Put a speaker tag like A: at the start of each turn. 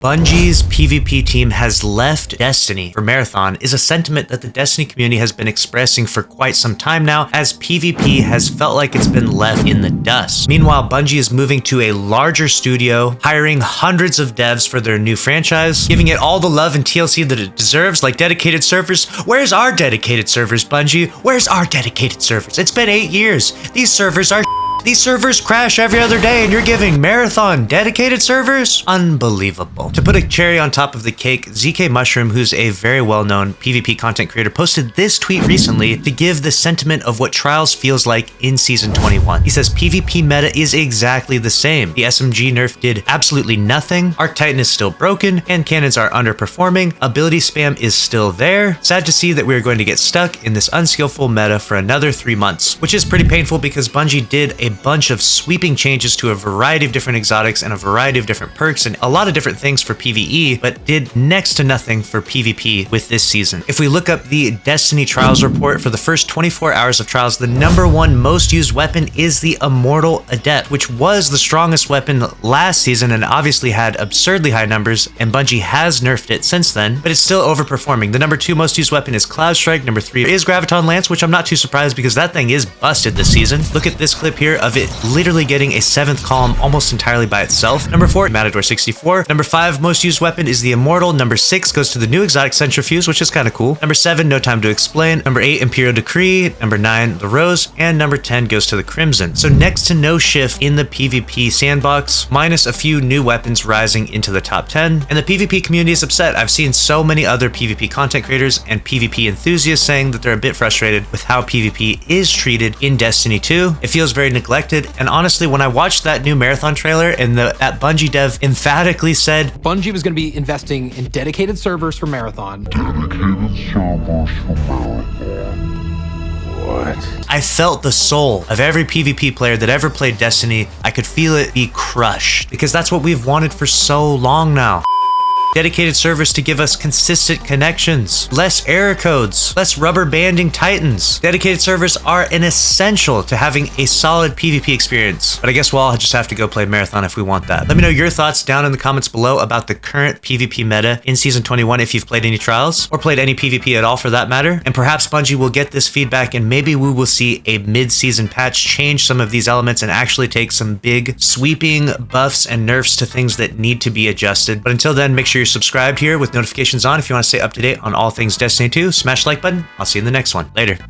A: Bungie's PvP team has left Destiny for Marathon is a sentiment that the Destiny community has been expressing for quite some time now, as PvP has felt like it's been left in the dust. Meanwhile, Bungie is moving to a larger studio, hiring hundreds of devs for their new franchise, giving it all the love and TLC that it deserves, like dedicated servers. Where's our dedicated servers, Bungie? Where's our dedicated servers? It's been 8 years. These servers are These servers crash every other day and you're giving Marathon dedicated servers? Unbelievable. To put a cherry on top of the cake, ZK Mushroom, who's a very well-known PvP content creator, posted this tweet recently to give the sentiment of what Trials feels like in Season 21. He says, PvP meta is exactly the same. The SMG nerf did absolutely nothing, Arc Titan is still broken, and cannons are underperforming, ability spam is still there. Sad to see that we're going to get stuck in this unskillful meta for another 3 months, which is pretty painful because Bungie did a bunch of sweeping changes to a variety of different exotics and a variety of different perks and a lot of different things for PvE, but did next to nothing for PvP with this season. If we look up the Destiny Trials report for the first 24 hours of Trials, the #1 most used weapon is the Immortal Adept, which was the strongest weapon last season and obviously had absurdly high numbers, and Bungie has nerfed it since then, but it's still overperforming. The #2 most used weapon is Cloud Strike, #3 is Graviton Lance, which I'm not too surprised because that thing is busted this season. Look at this clip here of it literally getting a 7th column almost entirely by itself. #4, Matador 64. #5 most used weapon is the Immortal. #6 goes to the new exotic Centrifuge, which is kind of cool. #7, No Time to Explain. #8, Imperial Decree. #9, the Rose. And #10 goes to the Crimson. So next to no shift in the PvP sandbox, minus a few new weapons rising into the top 10. And the PvP community is upset. I've seen so many other PvP content creators and PvP enthusiasts saying that they're a bit frustrated with how PvP is treated in Destiny 2. It feels very neglected. And honestly, when I watched that new Marathon trailer and that Bungie dev emphatically said
B: Bungie was going to be investing in dedicated servers for Marathon.
C: What?
A: I felt the soul of every PvP player that ever played Destiny. I could feel it be crushed because that's what we've wanted for so long now. Dedicated servers to give us consistent connections, less error codes, less rubber banding titans. Dedicated servers are an essential to having a solid PvP experience. But I guess we'll all just have to go play Marathon if we want that. Let me know your thoughts down in the comments below about the current PvP meta in Season 21 if you've played any Trials, or played any PvP at all for that matter. And perhaps Bungie will get this feedback and maybe we will see a mid-season patch change some of these elements and actually take some big sweeping buffs and nerfs to things that need to be adjusted. But until then, make sure you're subscribed here with notifications on if you want to stay up to date on all things Destiny 2. Smash the like button. I'll see you in the next one. Later.